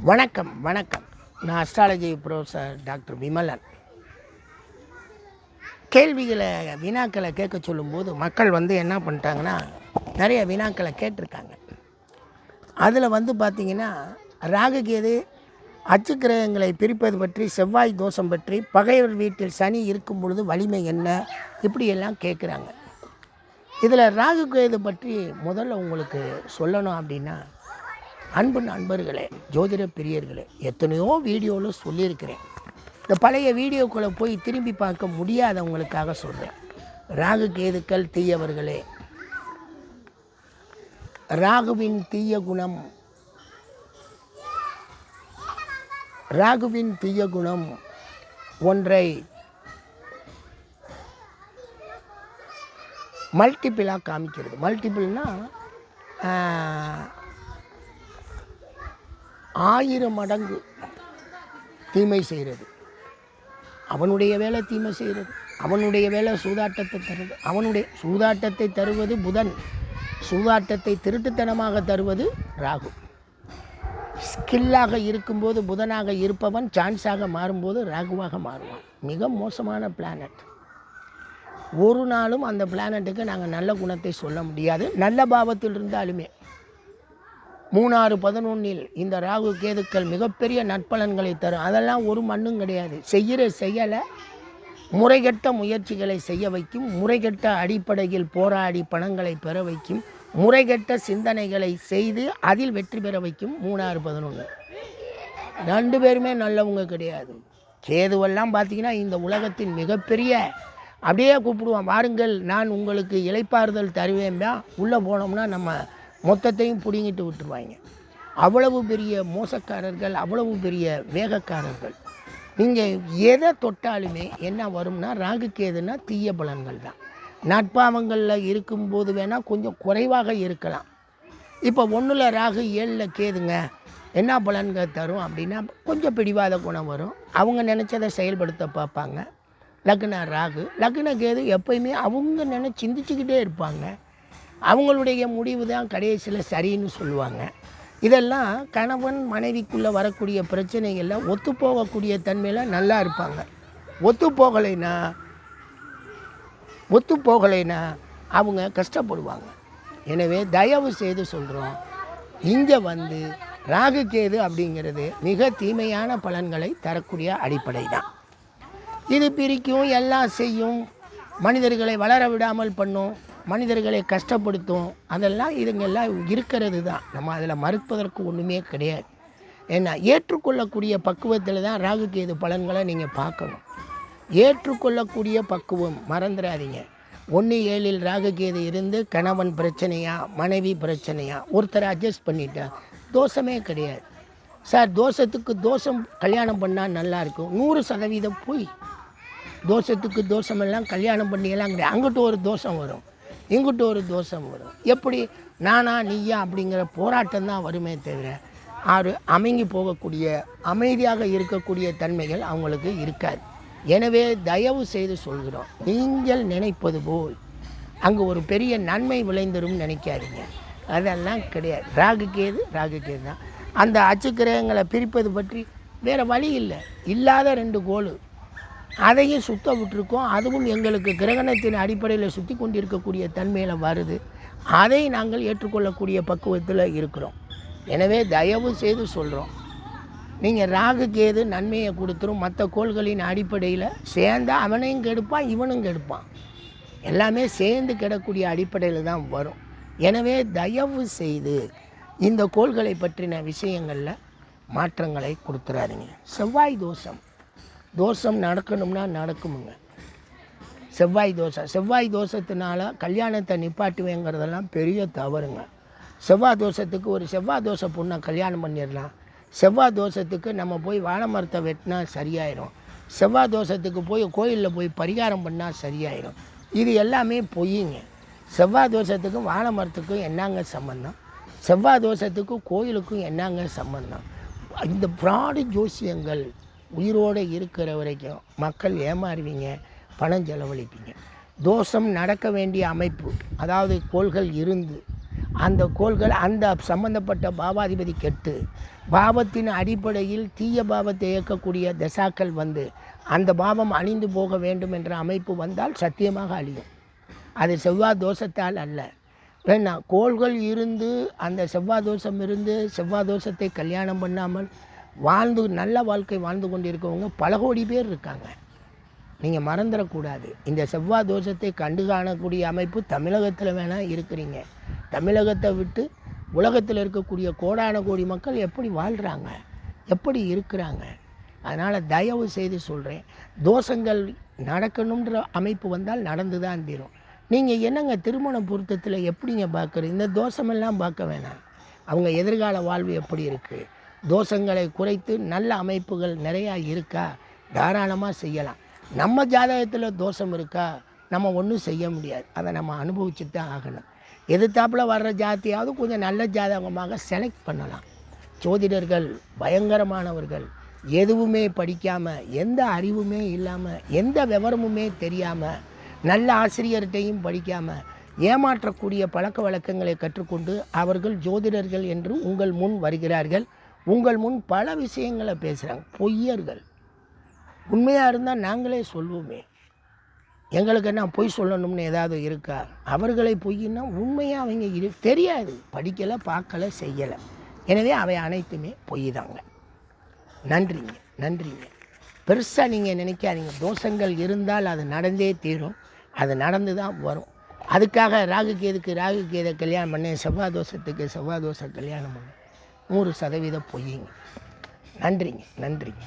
வணக்கம் வணக்கம். நான் அஸ்ட்ராலஜி ப்ரொஃபஸர் டாக்டர் விமலன். வினாக்களை கேட்க சொல்லும்போது மக்கள் என்ன பண்ணிட்டாங்கன்னா, நிறைய வினாக்களை கேட்டிருக்காங்க. அதில் பார்த்திங்கன்னா, ராகு கேது அச்சு கிரகங்களை பிரிப்பது பற்றி, செவ்வாய் தோஷம் பற்றி, பகைவர் வீட்டில் சனி இருக்கும் பொழுது வலிமை என்ன, இப்படியெல்லாம் கேட்குறாங்க. இதில் ராகு கேது பற்றி முதல்ல உங்களுக்கு சொல்லணும் அப்படின்னா, அன்பு நண்பர்களே, ஜோதிட பிரியர்களே, எத்தனையோ வீடியோவில் சொல்லியிருக்கிறேன். இந்த பழைய வீடியோக்களை போய் திரும்பி பார்க்க முடியாதவங்களுக்காக சொல்கிறேன். ராகு கேதுக்கள் தீயவர்களே. ராகுவின் தீய குணம் ஒன்றை மல்டிபிளாக காமிக்கிறது. மல்டிபிள்னா 1000 மடங்கு தீமை செய்கிறது. அவனுடைய வேலை தீமை செய்கிறது, அவனுடைய வேலை சூதாட்டத்தை தருவது. சூதாட்டத்தை தருவது புதன், சூதாட்டத்தை திருட்டுத்தனமாக தருவது ராகு. ஸ்கில்லாக இருக்கும்போது புதனாக இருப்பவன் சான்ஸாக மாறும்போது ராகுவாக மாறுவான். மிக மோசமான பிளானட். ஒரு நாளும் அந்த பிளானட்டுக்கு நாங்கள் நல்ல குணத்தை சொல்ல முடியாது. நல்ல பாவத்தில் இருந்தாலுமே 3-11 இந்த ராகு கேதுக்கள் மிகப்பெரிய நற்பலன்களை தரும். அதெல்லாம் ஒரு மண்ணும் கிடையாது. செய்கிற செயலை முறைகெட்ட முயற்சிகளை செய்ய வைக்கும், முறைகெட்ட அடிப்படையில் போராடி பணங்களை பெற வைக்கும், முறைகெட்ட சிந்தனைகளை செய்து அதில் வெற்றி பெற வைக்கும். 3-11 2 பேருமே நல்லவங்க கிடையாது. கேதுவெல்லாம் பார்த்திங்கன்னா இந்த உலகத்தின் மிகப்பெரிய, அப்படியே கூப்பிடுவான், வாருங்கள் நான் உங்களுக்கு இளைப்பாறுதல் தருவேன்பா. உள்ளே போனோம்னா நம்ம மொத்தத்தையும் பிடிங்கிட்டு விட்டுருவாங்க. அவ்வளவு பெரிய மோசக்காரர்கள், அவ்வளவு பெரிய வேகக்காரர்கள். நீங்கள் எதை தொட்டாலுமே என்ன வரும்னா, ராகு கேதுன்னா தீய பலன்கள் தான். நட்பாவங்களில் இருக்கும்போது வேணால் கொஞ்சம் குறைவாக இருக்கலாம். இப்போ 1 ராகு 7 கேதுங்க என்ன பலன்கள் தரும் அப்படின்னா, கொஞ்சம் பிடிவாத குணம் வரும். அவங்க நினச்சதை செயல்படுத்த பார்ப்பாங்க. லக்ன ராகு, லக்ன கேது எப்பயுமே அவங்க சிந்திச்சுக்கிட்டே இருப்பாங்க. அவங்களுடைய முடிவு தான் கடைசியில் சரின்னு சொல்லுவாங்க. இதெல்லாம் கணவன் மனைவிக்குள்ளே வரக்கூடிய பிரச்சனைகளில் ஒத்துப்போகக்கூடிய தன்மையில் நல்லா இருப்பாங்க. ஒத்துப்போகலைன்னா அவங்க கஷ்டப்படுவாங்க. எனவே தயவு செய்து சொல்கிறோம், இங்கே ராகு கேது அப்படிங்கிறது மிக தீமையான பலன்களை தரக்கூடிய அடிப்படை தான். இது பிரிக்கும், எல்லாம் செய்யும், மனிதர்களை வளர விடாமல் பண்ணும், மனிதர்களை கஷ்டப்படுத்தும். அதெல்லாம் இதுங்கெல்லாம் இருக்கிறது தான். நம்ம அதில் மறுப்பதற்கு ஒன்றுமே கிடையாது. ஏன்னா ஏற்றுக்கொள்ளக்கூடிய பக்குவத்தில் தான் ராகு கேது பலன்களை நீங்கள் பார்க்கணும். ஏற்றுக்கொள்ளக்கூடிய பக்குவம் மறந்துடாதீங்க. 1-7 ராகு கேது இருந்து கணவன் பிரச்சனையா, மனைவி பிரச்சனையா, ஒருத்தரை அட்ஜஸ்ட் பண்ணிட்டா தோஷமே கிடையாது. சார் தோஷத்துக்கு தோஷம் கல்யாணம் பண்ணால் நல்லாயிருக்கும், 100% போய் தோஷத்துக்கு தோஷமெல்லாம் கல்யாணம் பண்ணியெல்லாம் கிடையாது. அங்கிட்ட ஒரு தோஷம் வரும், இங்கிட்ட ஒரு தோஷம் வரும். எப்படி நானா நீயா அப்படிங்கிற போராட்டம் தான் வருமே தவிர அமைங்கி போகக்கூடிய, அமைதியாக இருக்கக்கூடிய தன்மைகள் அவங்களுக்கு இருக்காது. எனவே தயவு செய்து சொல்கிறோம், நீங்கள் நினைப்பது போல் அங்கே ஒரு பெரிய நன்மை விளைந்துடும் நினைக்காதீங்க. அதெல்லாம் கிடையாது. ராகு கேது தான். அந்த அச்சு கிரகங்களை பிரிப்பது பற்றி வேறு வழி இல்லை. இல்லாத 2 கோள் அதையும் சுத்த விட்டுருக்கோம். அதுவும் எங்களுக்கு கிரகணத்தின் அடிப்படையில் சுற்றி கொண்டிருக்கக்கூடிய தன்மையில் வருது. அதை நாங்கள் ஏற்றுக்கொள்ளக்கூடிய பக்குவத்தில் இருக்கிறோம். எனவே தயவு செய்து சொல்கிறோம், நீங்கள் ராகு கேது நன்மையை கொடுத்துரும். மற்ற கோள்களின் அடிப்படையில் சேர்ந்தால் அவனையும் கெடுப்பான், இவனும் கெடுப்பான். எல்லாமே சேர்ந்து கிடக்கூடிய அடிப்படையில் தான் வரும். எனவே தயவு செய்து இந்த கோள்களை பற்றின விஷயங்களில் மாற்றங்களை கொடுத்துறாதீங்க. செவ்வாய் தோஷம் நடக்கணும்னா நடக்குமுங்க. செவ்வாய் தோஷத்தினால கல்யாணத்தை நிப்பாட்டுவேங்கிறதெல்லாம் பெரிய தவறுங்க. செவ்வாய் தோஷத்துக்கு ஒரு செவ்வாய் தோஷ பொண்ணை கல்யாணம் பண்ணிடலாம். செவ்வாய் தோஷத்துக்கு நம்ம போய் வாழை மரத்தை வெட்டினா சரியாயிடும். செவ்வாய் தோஷத்துக்கு போய் கோயிலில் போய் பரிகாரம் பண்ணால் சரியாயிடும். இது எல்லாமே பொய்யுங்க. செவ்வாய் தோஷத்துக்கும் வாழை மரத்துக்கும் என்னங்க சம்பந்தம்? செவ்வாய் தோஷத்துக்கும் கோயிலுக்கும் என்னங்க சம்பந்தம்? இந்த பிராடு ஜோசியங்கள் உயிரோடு இருக்கிற வரைக்கும் மக்கள் ஏமாறுவீங்க, பணம் செலவழிப்பீங்க. தோஷம் நடக்க வேண்டிய அமைப்பு, அதாவது கோள்கள் இருந்து அந்த கோள்கள் அந்த சம்பந்தப்பட்ட பாவாதிபதி கெட்டு பாவத்தின் அடிப்படையில் தீய பாவத்தை இயக்கக்கூடிய தசாக்கள் வந்து அந்த பாவம் அழிந்து போக வேண்டும் என்ற அமைப்பு வந்தால் சத்தியமாக அழியும். அது செவ்வாய் தோஷத்தால் அல்ல. வேணா கோள்கள் இருந்து அந்த செவ்வாய் தோஷம் இருந்து செவ்வாய் தோஷத்தை கல்யாணம் பண்ணாமல் வாழ்ந்து நல்ல வாழ்க்கை வாழ்ந்து கொண்டு இருக்கவங்க பல கோடி பேர் இருக்காங்க. நீங்கள் மறந்துடக்கூடாது. இந்த செவ்வாய் தோஷத்தை கண்டு காணக்கூடிய அமைப்பு தமிழகத்தில் வேணால் இருக்கிறீங்க. தமிழகத்தை விட்டு உலகத்தில் இருக்கக்கூடிய கோடான கோடி மக்கள் எப்படி வாழ்கிறாங்க, எப்படி இருக்கிறாங்க. அதனால் தயவு செய்து சொல்கிறேன், தோஷங்கள் நடக்கணுன்ற அமைப்பு வந்தால் நடந்து தான் தீரும். நீங்கள் என்னங்க திருமண பொருத்தத்தில் எப்படிங்க பார்க்குறது? இந்த தோஷமெல்லாம் பார்க்க வேணாம். அவங்க எதிர்கால வாழ்வு எப்படி இருக்குது, தோஷங்களை குறைத்து நல்ல அமைப்புகள் நிறையா இருக்கா, தாராளமாக செய்யலாம். நம்ம ஜாதகத்தில் தோஷம் இருக்கா, நம்ம ஒன்றும் செய்ய முடியாது. அதை நம்ம அனுபவிச்சு தான் ஆகணும். எதிர்த்தாப்பில் வர்ற ஜாதியாவது கொஞ்சம் நல்ல ஜாதகமாக செலக்ட் பண்ணலாம். ஜோதிடர்கள் பயங்கரமானவர்கள். எதுவுமே படிக்காமல், எந்த அறிவுமே இல்லாமல், எந்த விவரமுமே தெரியாமல், நல்ல ஆசிரியர்கிட்டையும் படிக்காமல் ஏமாற்றக்கூடிய பழக்க வழக்கங்களை கற்றுக்கொண்டு அவர்கள் ஜோதிடர்கள் என்று உங்கள் முன் வருகிறார்கள். உங்கள் முன் பல விஷயங்களை பேசுகிறாங்க. பொய்யர்கள். உண்மையாக இருந்தால் நாங்களே சொல்வோமே. எங்களுக்கு என்ன பொய் சொல்லணும்னு ஏதாவது இருக்கா? அவர்களை பொய்ன்னா உண்மையாக அவங்க தெரியாது, படிக்கலை, பார்க்கலை, செய்யலை. எனவே அவை அனைத்துமே பொய் தாங்க. நன்றிங்க, நன்றிங்க. பெருசாக நீங்கள் நினைக்காதீங்க. தோஷங்கள் இருந்தால் அது நடந்தே தீரும். அது நடந்து தான் வரும். அதுக்காக ராகு கேதை கல்யாணம் பண்ணேன், செவ்வாய் தோஷத்துக்கு செவ்வாய் தோஷம் கல்யாணம் பண்ணேன், 100% பொய்யுங்க. நன்றிங்க, நன்றிங்க.